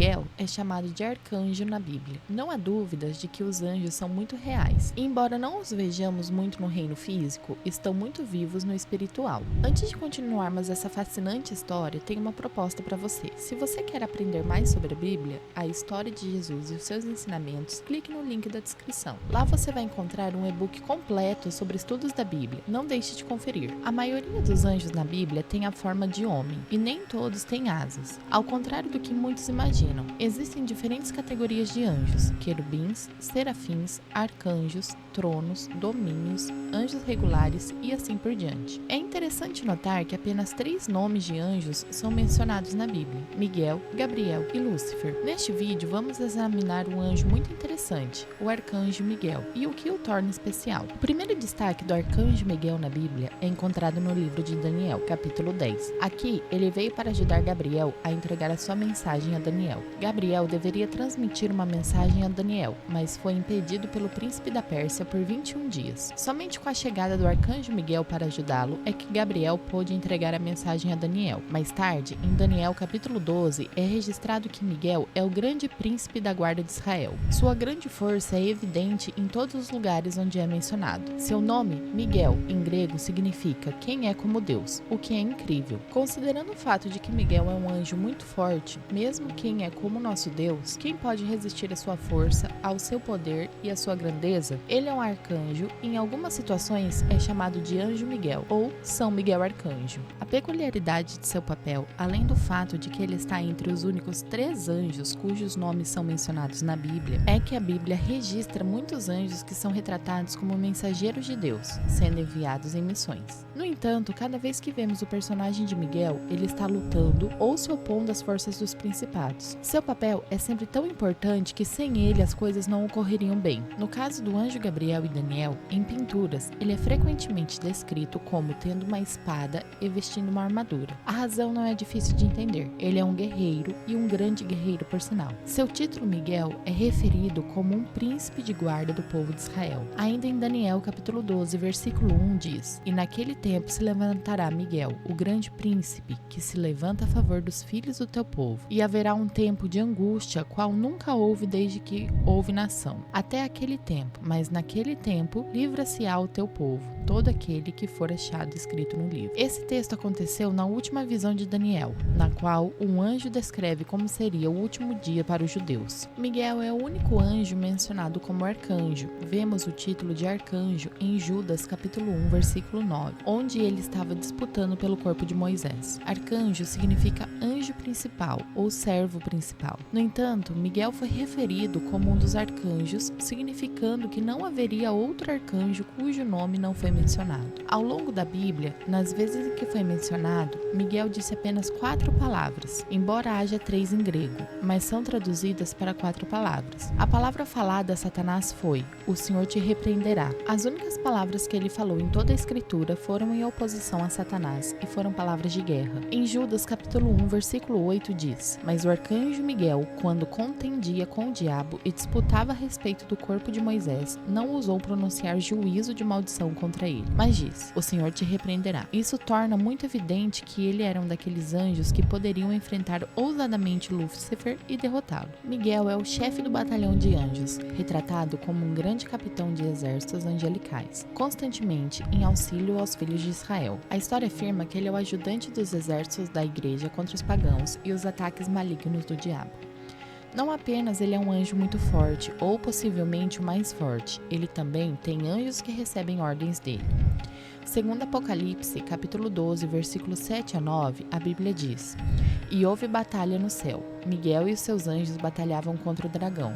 Miguel é chamado de arcanjo na Bíblia. Não há dúvidas de que os anjos são muito reais, e embora não os vejamos muito no reino físico, estão muito vivos no espiritual. Antes de continuarmos essa fascinante história, tenho uma proposta para você. Se você quer aprender mais sobre a Bíblia, a história de Jesus e os seus ensinamentos, clique no link da descrição. Lá você vai encontrar um e-book completo sobre estudos da Bíblia. Não deixe de conferir. A maioria dos anjos na Bíblia tem a forma de homem, e nem todos têm asas. Ao contrário do que muitos imaginam, existem diferentes categorias de anjos: querubins, serafins, arcanjos, tronos, domínios, anjos regulares e assim por diante. É interessante notar que apenas 3 nomes de anjos são mencionados na Bíblia: Miguel, Gabriel e Lúcifer. Neste vídeo vamos examinar um anjo muito interessante, o arcanjo Miguel, e o que o torna especial. O primeiro destaque do arcanjo Miguel na Bíblia é encontrado no livro de Daniel, capítulo 10. Aqui, ele veio para ajudar Gabriel a entregar a sua mensagem a Daniel. Gabriel deveria transmitir uma mensagem a Daniel, mas foi impedido pelo príncipe da Pérsia por 21 dias. Somente com a chegada do arcanjo Miguel para ajudá-lo é que Gabriel pôde entregar a mensagem a Daniel. Mais tarde, em Daniel capítulo 12, é registrado que Miguel é o grande príncipe da guarda de Israel. Sua grande força é evidente em todos os lugares onde é mencionado. Seu nome, Miguel, em grego, significa quem é como Deus, o que é incrível. Considerando o fato de que Miguel é um anjo muito forte, mesmo quem é como nosso Deus, quem pode resistir à sua força, ao seu poder e à sua grandeza? Ele é um arcanjo e em algumas situações é chamado de anjo Miguel ou São Miguel Arcanjo. A peculiaridade de seu papel, além do fato de que ele está entre os únicos 3 anjos cujos nomes são mencionados na Bíblia, é que a Bíblia registra muitos anjos que são retratados como mensageiros de Deus, sendo enviados em missões. No entanto, cada vez que vemos o personagem de Miguel, ele está lutando ou se opondo às forças dos principados. Seu papel é sempre tão importante que sem ele as coisas não ocorreriam bem. No caso do anjo Gabriel e Daniel, em pinturas, ele é frequentemente descrito como tendo uma espada e vestindo uma armadura. A razão não é difícil de entender. Ele é um guerreiro e um grande guerreiro por sinal. Seu título Miguel é referido como um príncipe de guarda do povo de Israel. Ainda em Daniel capítulo 12, versículo 1 diz: "E naquele tempo se levantará Miguel, o grande príncipe, que se levanta a favor dos filhos do teu povo. E haverá um tempo de angústia, qual nunca houve desde que houve nação, até aquele tempo. Mas naquele tempo livra-se-á o teu povo, todo aquele que for achado escrito no livro." Esse texto aconteceu na última visão de Daniel, na qual um anjo descreve como seria o último dia para os judeus. Miguel é o único anjo mencionado como arcanjo. Vemos o título de arcanjo em Judas capítulo 1, versículo 9, onde ele estava disputando pelo corpo de Moisés. Arcanjo significa anjo principal ou servo principal. No entanto, Miguel foi referido como um dos arcanjos, significando que não haveria outro arcanjo cujo nome não foi mencionado. Ao longo da Bíblia, nas vezes em que foi mencionado, Miguel disse apenas 4 palavras, embora haja 3 em grego, mas são traduzidas para 4 palavras. A palavra falada a Satanás foi: "O Senhor te repreenderá." As únicas palavras que ele falou em toda a Escritura foram em oposição a Satanás e foram palavras de guerra. Em Judas capítulo 1, versículo 8 diz: "Mas o arcanjo Miguel, quando contendia com o diabo e disputava a respeito do corpo de Moisés, não ousou pronunciar juízo de maldição contra ele, mas diz: O Senhor te repreenderá." Isso torna muito evidente que ele era um daqueles anjos que poderiam enfrentar ousadamente Lúcifer e derrotá-lo. Miguel é o chefe do batalhão de anjos, retratado como um grande capitão de exércitos angelicais, constantemente em auxílio aos filhos de Israel. A história afirma que ele é o ajudante dos exércitos da igreja contra os pagãos e os ataques malignos do diabo. Não apenas ele é um anjo muito forte, ou possivelmente o mais forte, ele também tem anjos que recebem ordens dele. Segundo Apocalipse, capítulo 12, versículos 7 a 9, a Bíblia diz: "E houve batalha no céu. Miguel e os seus anjos batalhavam contra o dragão,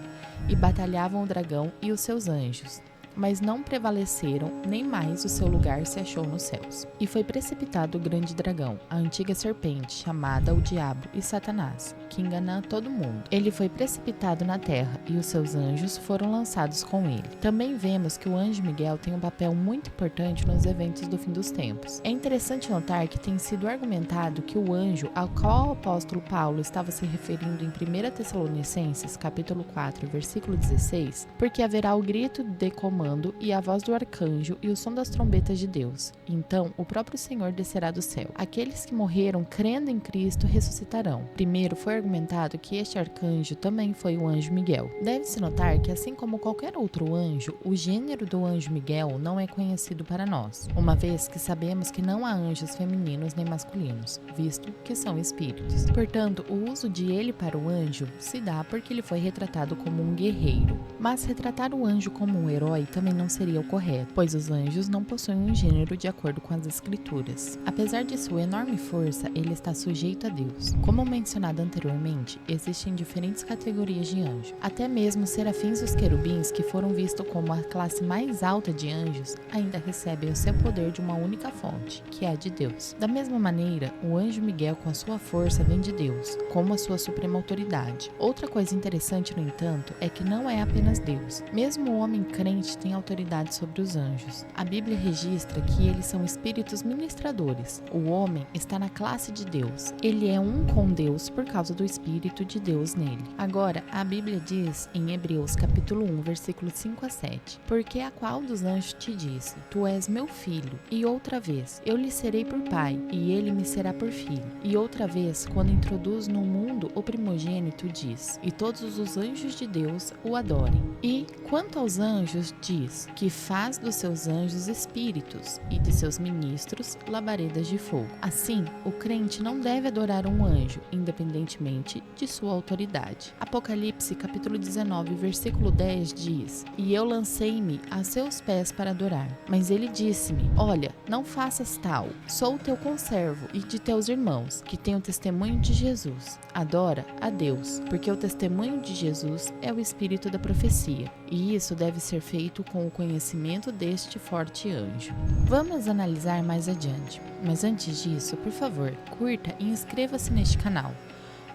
e batalhavam o dragão e os seus anjos. Mas não prevaleceram, nem mais o seu lugar se achou nos céus. E foi precipitado o grande dragão, a antiga serpente, chamada o Diabo e Satanás, que engana todo mundo. Ele foi precipitado na terra, e os seus anjos foram lançados com ele." Também vemos que o anjo Miguel tem um papel muito importante nos eventos do fim dos tempos. É interessante notar que tem sido argumentado que o anjo ao qual o apóstolo Paulo estava se referindo em 1 Tessalonicenses, capítulo 4, versículo 16, porque haverá o grito de comando comando, e a voz do arcanjo, e o som das trombetas de Deus. Então o próprio Senhor descerá do céu. Aqueles que morreram crendo em Cristo ressuscitarão. Primeiro foi argumentado que este arcanjo também foi o anjo Miguel. Deve-se notar que, assim como qualquer outro anjo, o gênero do anjo Miguel não é conhecido para nós, uma vez que sabemos que não há anjos femininos nem masculinos, visto que são espíritos. Portanto, o uso de ele para o anjo se dá porque ele foi retratado como um guerreiro. Mas retratar o anjo como um herói também não seria o correto, pois os anjos não possuem um gênero de acordo com as escrituras. Apesar de sua enorme força, ele está sujeito a Deus. Como mencionado anteriormente, existem diferentes categorias de anjo. Até mesmo os serafins e os querubins, que foram vistos como a classe mais alta de anjos, ainda recebem o seu poder de uma única fonte, que é a de Deus. Da mesma maneira, o anjo Miguel, com a sua força, vem de Deus, como a sua suprema autoridade. Outra coisa interessante, no entanto, é que não é apenas Deus. Mesmo o homem crente tem autoridade sobre os anjos. A Bíblia registra que eles são espíritos ministradores. O homem está na classe de Deus. Ele é um com Deus por causa do Espírito de Deus nele. Agora, a Bíblia diz em Hebreus capítulo 1, versículos 5 a 7: Porque a qual dos anjos te disse, tu és meu filho, e outra vez, eu lhe serei por pai, e ele me será por filho. E outra vez, quando introduz no mundo o primogênito, diz, e todos os anjos de Deus o adorem. E, quanto aos anjos, diz, que faz dos seus anjos espíritos, e de seus ministros labaredas de fogo. Assim, o crente não deve adorar um anjo, independentemente de sua autoridade. Apocalipse capítulo 19, versículo 10 diz, e eu lancei-me a seus pés para adorar. Mas ele disse-me, olha, não faças tal, sou teu conservo e de teus irmãos, que têm o testemunho de Jesus. Adora a Deus, porque o testemunho de Jesus é o espírito da profecia, e isso deve ser feito com o conhecimento deste forte anjo. Vamos analisar mais adiante, mas antes disso, por favor, curta e inscreva-se neste canal.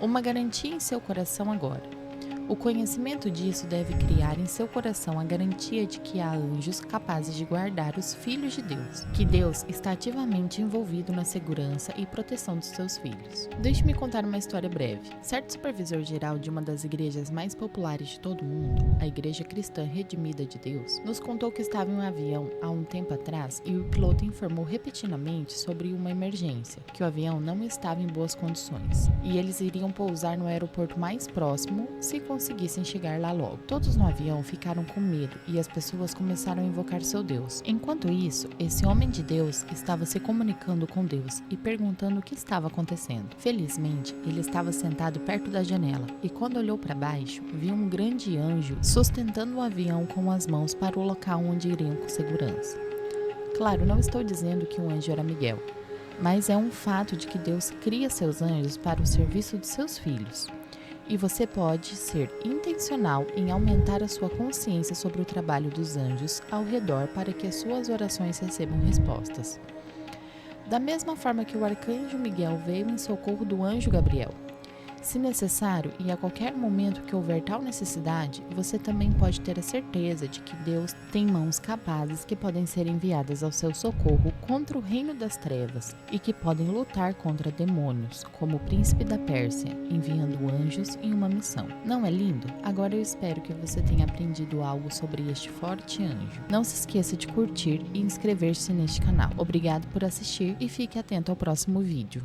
Uma garantia em seu coração agora. O conhecimento disso deve criar em seu coração a garantia de que há anjos capazes de guardar os filhos de Deus, que Deus está ativamente envolvido na segurança e proteção dos seus filhos. Deixe-me contar uma história breve. Certo supervisor geral de uma das igrejas mais populares de todo o mundo, a Igreja Cristã Redimida de Deus, nos contou que estava em um avião há um tempo atrás e o piloto informou repetidamente sobre uma emergência, que o avião não estava em boas condições, e eles iriam pousar no aeroporto mais próximo se conseguissem chegar lá logo. Todos no avião ficaram com medo e as pessoas começaram a invocar seu Deus. Enquanto isso, esse homem de Deus estava se comunicando com Deus e perguntando o que estava acontecendo. Felizmente, ele estava sentado perto da janela e quando olhou para baixo, viu um grande anjo sustentando o avião com as mãos para o local onde iriam com segurança. Claro, não estou dizendo que um anjo era Miguel, mas é um fato de que Deus cria seus anjos para o serviço de seus filhos. E você pode ser intencional em aumentar a sua consciência sobre o trabalho dos anjos ao redor para que as suas orações recebam respostas. Da mesma forma que o arcanjo Miguel veio em socorro do anjo Gabriel. Se necessário e a qualquer momento que houver tal necessidade, você também pode ter a certeza de que Deus tem mãos capazes que podem ser enviadas ao seu socorro contra o reino das trevas e que podem lutar contra demônios, como o príncipe da Pérsia, enviando anjos em uma missão. Não é lindo? Agora eu espero que você tenha aprendido algo sobre este forte anjo. Não se esqueça de curtir e inscrever-se neste canal. Obrigado por assistir e fique atento ao próximo vídeo.